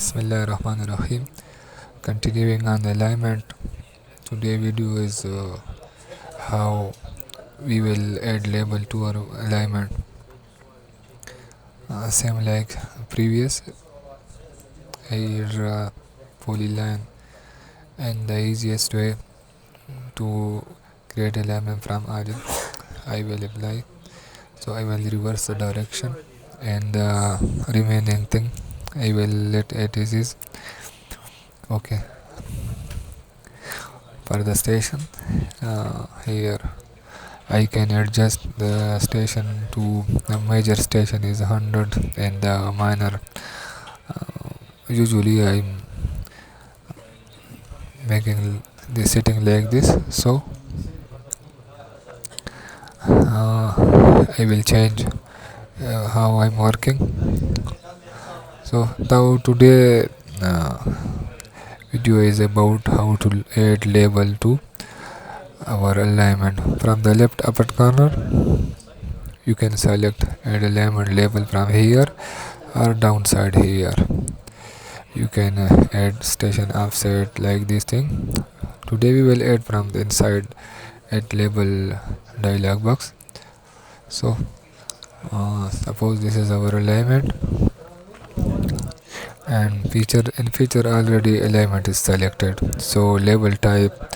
Bismillahirrahmanirrahim. Continuing on the alignment, today video is how we will add label to our alignment. Same like previous, here polyline, and the easiest way to create alignment from origin. I will apply. So I will reverse the direction, and the remaining thing I will let it is okay. For the station, here I can adjust the station to the major station is 100 and the minor. Usually I'm making the setting like this, so I will change how I'm working. So now today video is about how to add label to our alignment. From the left upper corner you can select add alignment label from here or downside here. You can add station offset like this thing. Today we will add from the inside add label dialog box. So suppose this is our alignment, and feature already alignment is selected. So label type,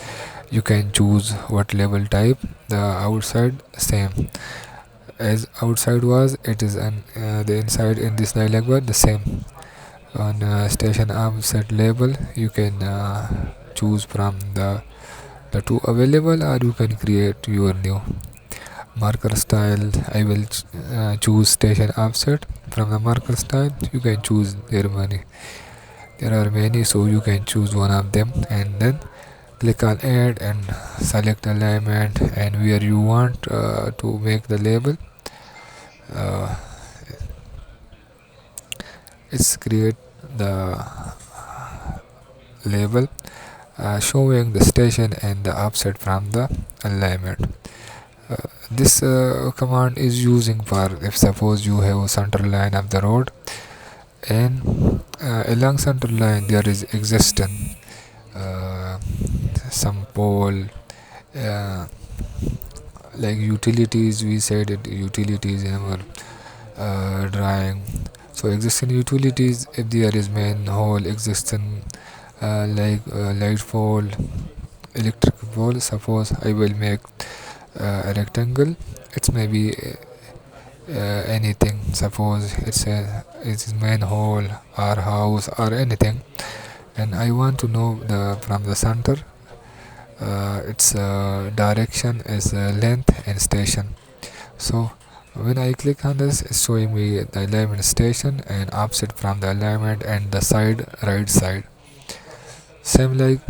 you can choose what label type. The outside same as outside was, it is the inside in this dialog box the same. On station offset label you can choose from the two available, or you can create your new marker style. I will choose station offset. From the marker style you can choose there are many, so you can choose one of them and then click on add and select alignment and where you want to make the label. It's create the label showing the station and the offset from the alignment. This command is using for if suppose you have a center line of the road, and along center line there is existing some pole, like utilities. We said it utilities in our drawing. So existing utilities, if there is manhole existing, light pole, electric pole. Suppose I will make a rectangle. It's maybe anything. Suppose it's manhole or house or anything, and I want to know the from the center its direction is length and station. So when I click on this, it's showing me the alignment station and offset from the alignment and the side right side. Same like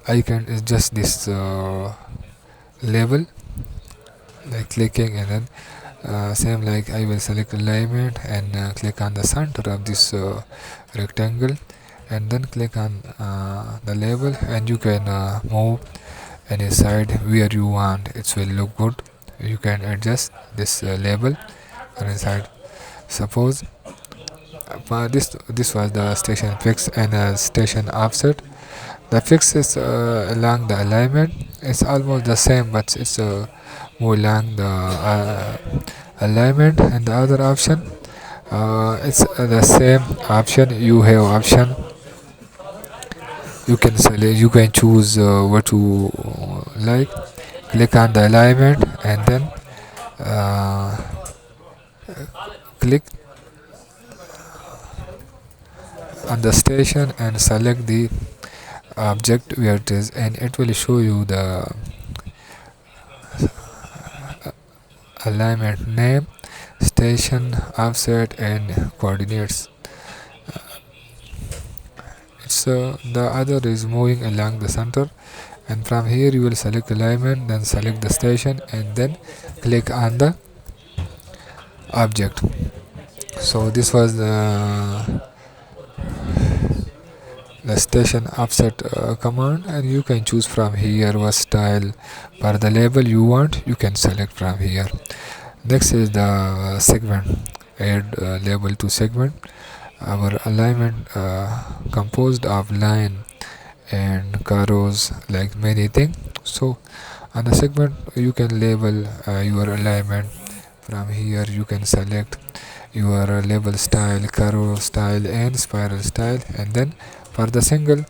I can adjust this label like clicking, and then same like I will select alignment and click on the center of this rectangle, and then click on the label, and you can move any side where you want. It will look good. You can adjust this label on inside. Suppose this was the station fix and station offset. The fix is along the alignment. It's almost the same, but it's more along the alignment. And the other option, it's the same option. You have option. You can select. You can choose what you like. Click on the alignment and then click on the station and select the object where it is, and it will show you the alignment name, station, offset, and coordinates. It's the other is moving along the center, and from here you will select alignment, then select the station, and then click on the object. So this was the station offset command, and you can choose from here what style for the label you want. You can select from here. Next is the segment. Add label to segment. our alignment composed of line and carrows like many things. So on the segment you can label your alignment. From here you can select your label style, carrow style and spiral style. And then for the single,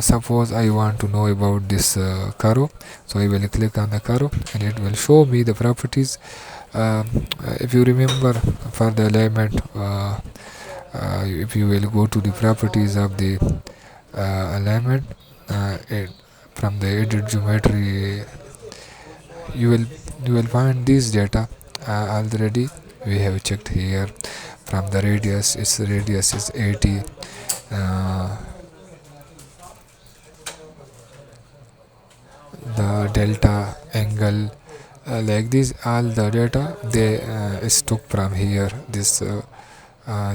suppose I want to know about this carrow, so I will click on the carrow and it will show me the properties. If you remember, for the alignment, if you will go to the properties of the alignment, it, from the edit geometry, you will you will find this data already. We have checked here. From the radius is 80. uh, the delta angle, like this, all the data they is took from here, this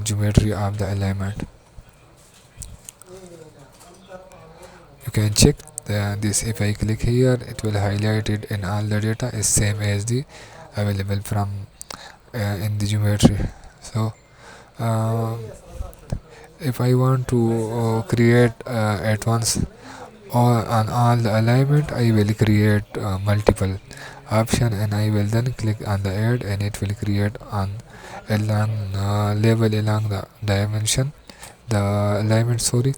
geometry of the alignment. You can check this. If I click here, it will highlight it, and all the data is same as the available from in the geometry. So uh, if I want to create at once on all the alignment, I will create multiple option, and I will then click on the add, and it will create on along label along the dimension, the alignment, sorry,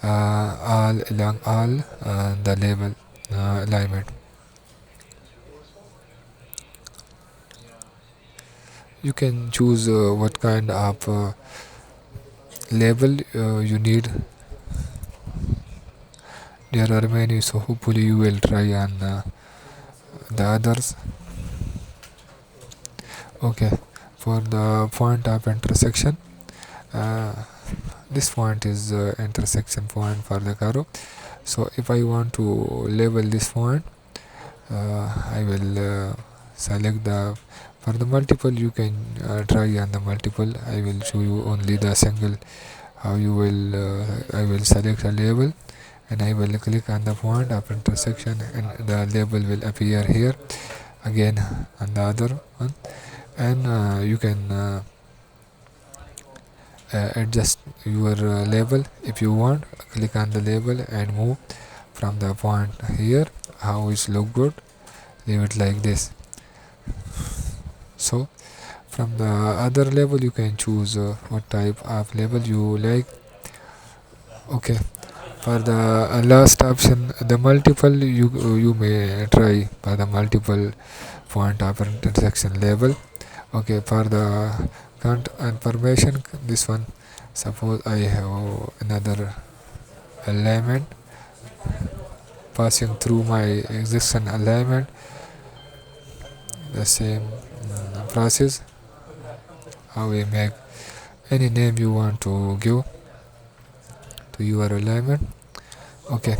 all along all the label alignment. You can choose what kind of label you need. There are many, so hopefully you will try on the others. Okay, for the point of intersection, uh, this point is intersection point for the carro. So if I want to label this point, I will select the, for the multiple you can try on the multiple. I will show you only the single, how you will I will select a label, and I will click on the point of intersection, and the label will appear here again on the other one. And you can adjust your label if you want. Click on the label and move from the point here, how it look good, leave it like this. So from the other label you can choose what type of label you like. Okay, for the last option, the multiple, you may try for the multiple point of intersection label. Okay, for the count information, this one, suppose I have another alignment passing through my existing alignment, the same process, how we make any name you want to give to your alignment. Okay,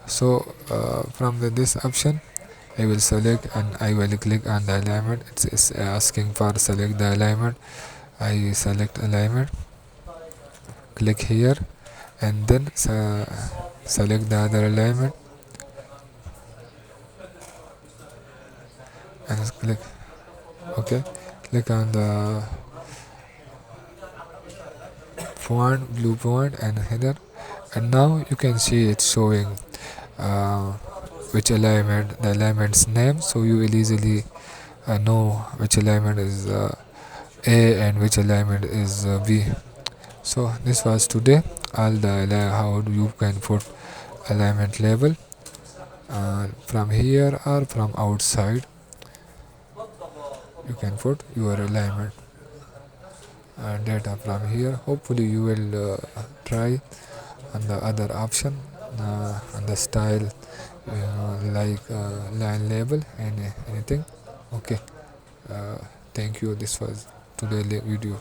so from this option I will select and I will click on the alignment. It's asking for select the alignment. I select alignment, click here, and then select the other alignment and click. Okay, click on the point, blue point, and header, and now you can see it's showing uh, which alignment, the alignment's name, so you will easily know which alignment is A and which alignment is B. So this was today all the how you can put alignment label from here or from outside. You can put your alignment data from here. Hopefully you will try on the other option, on the style, like line label and anything. Okay, thank you. This was today's video.